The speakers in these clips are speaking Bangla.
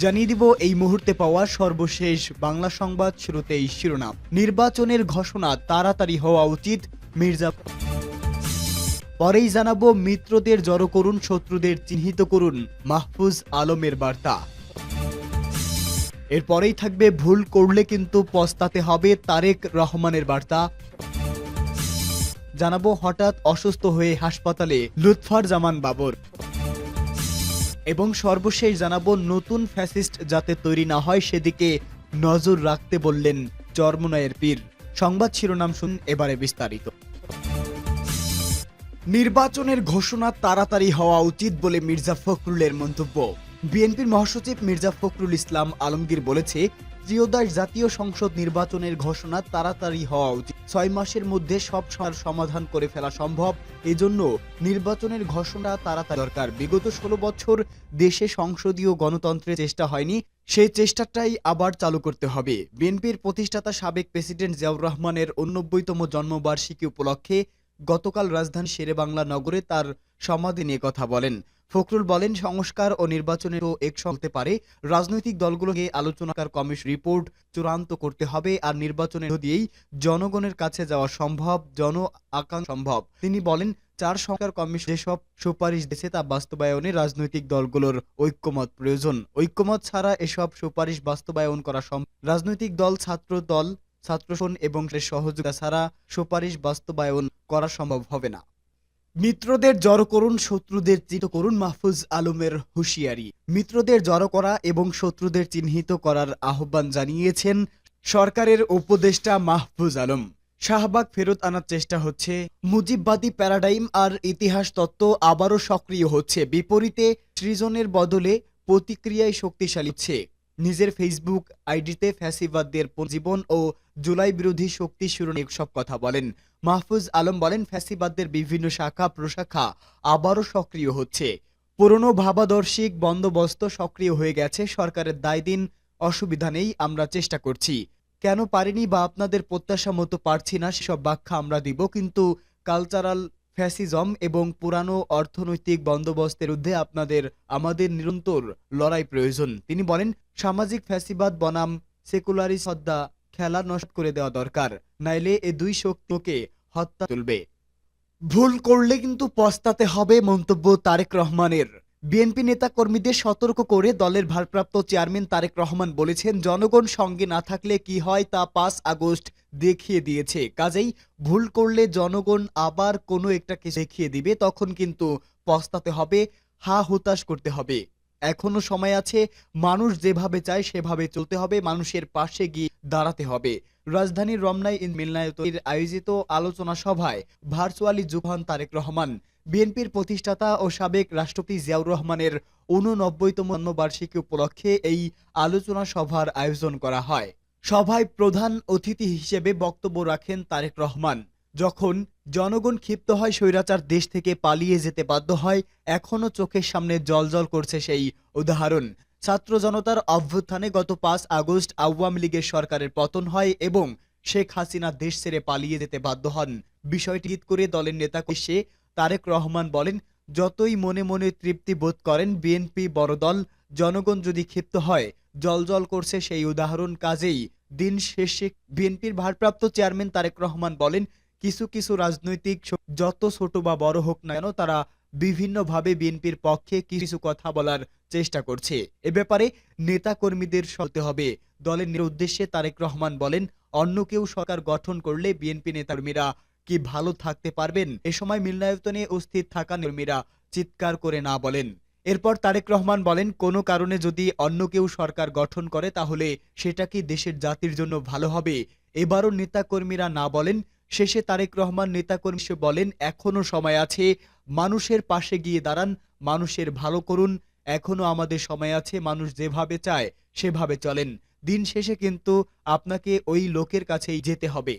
জানিয়ে দিব এই মুহূর্তে পাওয়া সর্বশেষ বাংলা সংবাদ। শুরুতেই শিরোনাম। নির্বাচনের ঘোষণা তাড়াতাড়ি হওয়া উচিত, মির্জা। পরেই জানাবো মিত্রদের জড়ো করুন, শত্রুদের চিহ্নিত করুন, মাহফুজ আলমের বার্তা। এরপরেই থাকবে ভুল করলে কিন্তু পস্তাতে হবে, তারেক রহমানের বার্তা। জানাবো হঠাৎ অসুস্থ হয়ে হাসপাতালে লুৎফর জামান বাবর। এবং সর্বশেষ জানাবো নতুন ফ্যাসিস্ট যাতে তৈরি না হয় সেদিকে নজর রাখতে বললেন চরমোনাইয়ের পীর। সংবাদ শিরোনাম শুন, এবারে বিস্তারিত। নির্বাচনের ঘোষণা তাড়াতাড়ি হওয়া উচিত বলে মির্জা ফখরুলের মন্তব্য। বিএনপির মহাসচিব মির্জা ফখরুল ইসলাম আলমগীর বলেছে, ত্রয়োদশ জাতীয় সংসদ নির্বাচনের ঘোষণা তাড়াতাড়ি হওয়া উচিত। 6 মাসের মধ্যে সব সমস্যার সমাধান করে ফেলা সম্ভব, এজন্য নির্বাচনের ঘোষণা তাড়াতাড়ি দরকার। বিগত 16 বছর দেশে সংসদীয় গণতন্ত্রের চেষ্টা হয়নি, সেই চেষ্টাটাই আবার চালু করতে হবে। বিএনপির প্রতিষ্ঠাতা সাবেক প্রেসিডেন্ট জিয়াউর রহমানের 89তম জন্মবার্ষিকী উপলক্ষে গতকাল রাজধানী শেরেবাংলা নগরে তার সমাধি নিয়ে কথা বলেন ফখরুল। বলেন, সংস্কার ও নির্বাচনেরও একসঙ্গে হতে পারে। রাজনৈতিক দলগুলোকে আলোচনাকার কমিশন রিপোর্ট চূড়ান্ত করতে হবে, আর নির্বাচনের দিয়েই জনগণের কাছে যাওয়া সম্ভব, জন আকাঙ্ক্ষা সম্ভব। তিনি বলেন, 4 সংস্কার কমিশন যেসব সুপারিশ দিয়েছে তা বাস্তবায়নে রাজনৈতিক দলগুলোর ঐক্যমত প্রয়োজন। ঐক্যমত ছাড়া এসব সুপারিশ বাস্তবায়ন করা সম্ভব। রাজনৈতিক দল, ছাত্রসন এবং সহযোগিতা ছাড়া সুপারিশ বাস্তবায়ন করা সম্ভব হবে না। মিত্রদের জড়ো করুন, শত্রুদের চিহ্নিত করুন, মাহফুজ আলমের হুঁশিয়ারি। মিত্রদের জড়ো করা এবং শত্রুদের চিহ্নিত করার আহ্বান জানিয়েছেন সরকারের উপদেষ্টা মাহফুজ আলম। শাহবাগ ফেরত আনার চেষ্টা হচ্ছে, মুজিববাদী প্যারাডাইম আর ইতিহাস তত্ত্ব আবারও সক্রিয় হচ্ছে। বিপরীতে সৃজনের বদলে প্রতিক্রিয়ায় শক্তিশালী হচ্ছে। নিজের ফেসবুক আইডিতে ফ্যাসিবাদদের জীবন ও জুলাই বিরোধী শক্তি শিরোনামে সব কথা বলেন মাহফুজ আলম। বলেন, ফ্যাসিবাদদের বিভিন্ন শাখা প্রশাখা আবারও সক্রিয় হচ্ছে। পুরনো ভাবাদর্শিক বন্দোবস্ত সক্রিয় হয়ে গেছে। সরকারের দায় দিন, অসুবিধা নেই, আমরা চেষ্টা করছি। কেন পারিনি বা আপনাদের প্রত্যাশা মতো পারছি না সেসব ব্যাখ্যা আমরা দিব, কিন্তু কালচারাল ফ্যাসিজম এবং পুরানো অর্থনৈতিক বন্দোবস্তের বিরুদ্ধে আমাদের নিরন্তর লড়াই প্রয়োজন। তিনি বলেন, সামাজিক ফ্যাসিবাদ বনাম সেকুলারিস্ট হত্যা খেলা নষ্ট করে দেওয়া দরকার, নাইলে এ দুই শক্তিকে হত্যা তুলবে। ভুল করলে কিন্তু পস্তাতে হবে, মন্তব্য তারেক রহমানের। বিএনপি নেতা কর্মীদের সতর্ক করে দলের ভারপ্রাপ্ত চেয়ারম্যান তারেক রহমান বলেছেন, জনগণ সঙ্গে না থাকলে কি হয় তা 5 আগস্ট দেখিয়ে দিয়েছে। কাজেই ভুল করলে জনগণ আবার কোনো একটা কিছু দেখিয়ে দিবে, তখন কিন্তু পস্তাতে হবে, হা হুতাশ করতে হবে। এখনো সময় আছে, মানুষ যেভাবে চায় সেভাবে চলতে হবে, মানুষের পাশে গিয়ে দাঁড়াতে হবে। রাজধানীর রমনায় মিলনায়তনের আয়োজিত আলোচনা সভায় ভার্চুয়ালি যুক্ত হন তারেক রহমান। বিএনপির প্রতিষ্ঠাতা ও সাবেক রাষ্ট্রপতি জিয়াউর রহমানের 89তম জন্মবার্ষিকী উপলক্ষে এই আলোচনা সভার আয়োজন করা হয়। সভায় প্রধান অতিথি হিসেবে বক্তব্য রাখেন তারেক রহমান। যখন জনগণ ক্ষিপ্ত হয়, স্বৈরাচার দেশ থেকে পালিয়ে যেতে বাধ্য হয়, এখনো চোখের সামনে জ্বলজ্বল করছে সেই উদাহরণ। ছাত্র জনতার অভ্যুত্থানে গত 5 আগস্ট আওয়ামী লীগের সরকারের পতন হয় এবং শেখ হাসিনা দেশ ছেড়ে পালিয়ে যেতে বাধ্য হন। বিষয়টি ঈদ করে দলের নেতা এসে তারেক রহমান বলেন, যতই মনে মনে তৃপ্তি বোধ করেন বিএনপি বড় দল, জনগণ যদি ক্ষিপ্ত হয়, জ্বলজ্বল করছে সেই উদাহরণ। কাজেই দিন শেষে বিএনপির ভারপ্রাপ্ত চেয়ারম্যান তারেক রহমান বলেন, কিছু কিছু রাজনৈতিক যত ছোট বা বড় হোক না কেন, তারা বিভিন্নভাবে বিএনপির পক্ষে কিছু কথা বলার চেষ্টা করছে। এ ব্যাপারে নেতা কর্মীদের সলতে হবে। দলের উদ্দেশ্যে তারেক রহমান বলেন, অন্য কেউ সরকার গঠন করলে বিএনপি নেতাকর্মীরা কি ভালো থাকতে পারবেন? এ সময় মিলনায়তনে উপস্থিত থাকা কর্মীরা চিৎকার করে না বলেন। এরপর তারেক রহমান বলেন, কোনো কারণে যদি অন্য কেউ সরকার গঠন করে তাহলে সেটা কি দেশের জাতির জন্য ভালো হবে? এবারও নেতা কর্মীরা না বলেন। শেষে তারেক রহমান নেতাকর্মী বলেন, এখনো সময় আছে, মানুষের পাশে গিয়ে দাঁড়ান, মানুষের ভালো করুন। এখনো আমাদের সময় আছে, মানুষ যেভাবে চায় সেভাবে চলেন। দিন শেষে কিন্তু আপনাকে ওই লোকের কাছেই যেতে হবে।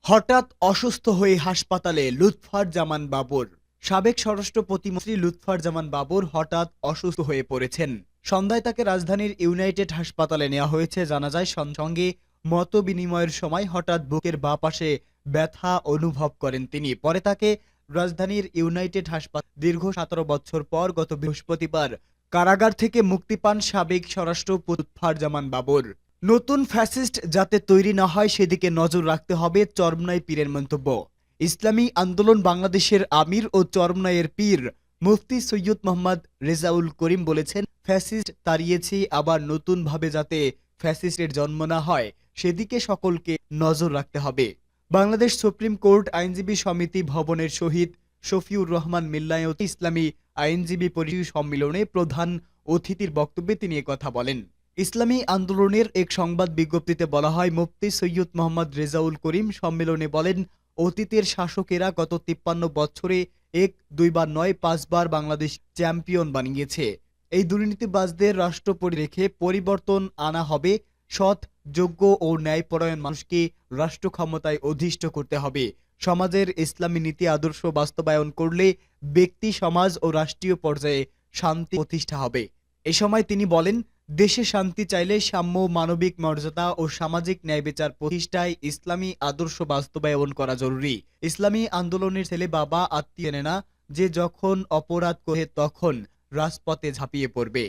হঠাৎ অসুস্থ হয়ে হাসপাতালে লুৎফর জামান বাবর। সাবেক স্বরাষ্ট্র প্রতিমন্ত্রী লুৎফর জামান বাবর হঠাৎ অসুস্থ হয়ে পড়েছেন। সন্ধ্যায় তাকে রাজধানীর ইউনাইটেড হাসপাতালে নেওয়া হয়েছে। জানা যায়, সঙ্গে মত বিনিময়ের সময় হঠাৎ বুকের বাঁ পাশে ব্যথা অনুভব করেন তিনি। পরে তাকে রাজধানীর ইউনাইটেড হাসপাতাল দীর্ঘ 17 বছর পর গত বৃহস্পতিবার কারাগার থেকে মুক্তি পান সাবেক স্বরাষ্ট্র লুৎফারজামান বাবর। নতুন ফ্যাসিস্ট যাতে তৈরি না হয় সেদিকে নজর রাখতে হবে, চরমনাই পীরের মন্তব্য। ইসলামী আন্দোলন বাংলাদেশের আমির ও চরমনাইয়ের পীর মুফতি সৈয়দ মোহাম্মদ রেজাউল করিম বলেছেন, ফ্যাসিস্ট তাড়িয়েছি, আবার নতুনভাবে যাতে ফ্যাসিস্টের জন্ম না হয় সেদিকে সকলকে নজর রাখতে হবে। বাংলাদেশ সুপ্রিম কোর্ট আইনজীবী সমিতি ভবনের শহীদ শফিউর রহমান মিল্লায়ত ইসলামী আইনজীবী পরিষদ সম্মেলনে প্রধান অতিথির বক্তব্যে তিনি কথা বলেন। ইসলামী আন্দোলনের এক সংবাদ বিজ্ঞপ্তিতে বলা হয়, মুফতি সৈয়দ মোহাম্মদ রেজাউল করিম সম্মেলনে বলেন, অতীতের শাসকেরা গত 53 বছরে 1, 2 বার নয় 5 বার বাংলাদেশ চ্যাম্পিয়ন বানিয়েছে। এই দুর্নীতিবাজদের রাষ্ট্র রেখে পরিবর্তন আনা হবে। সৎ, যোগ্য ও ন্যায়পরায়ণ মানুষকে রাষ্ট্র ক্ষমতায় অধিষ্ঠ করতে হবে। সমাজের ইসলামী নীতি আদর্শ বাস্তবায়ন করলে ব্যক্তি, সমাজ ও রাষ্ট্রীয় পর্যায়ে শান্তি প্রতিষ্ঠা হবে। এ সময় তিনি বলেন, দেশে শান্তি চাইলে সাম্য, মানবিক মর্যাদা ও সামাজিক ন্যায় বিচার প্রতিষ্ঠায় ইসলামী আদর্শ বাস্তবায়ন করা জরুরি। ইসলামী আন্দোলনের ছেলে বাবা আত্মীয় নেয় না, যে যখন অপরাধ করে তখন রাজপথে ঝাঁপিয়ে পড়বে।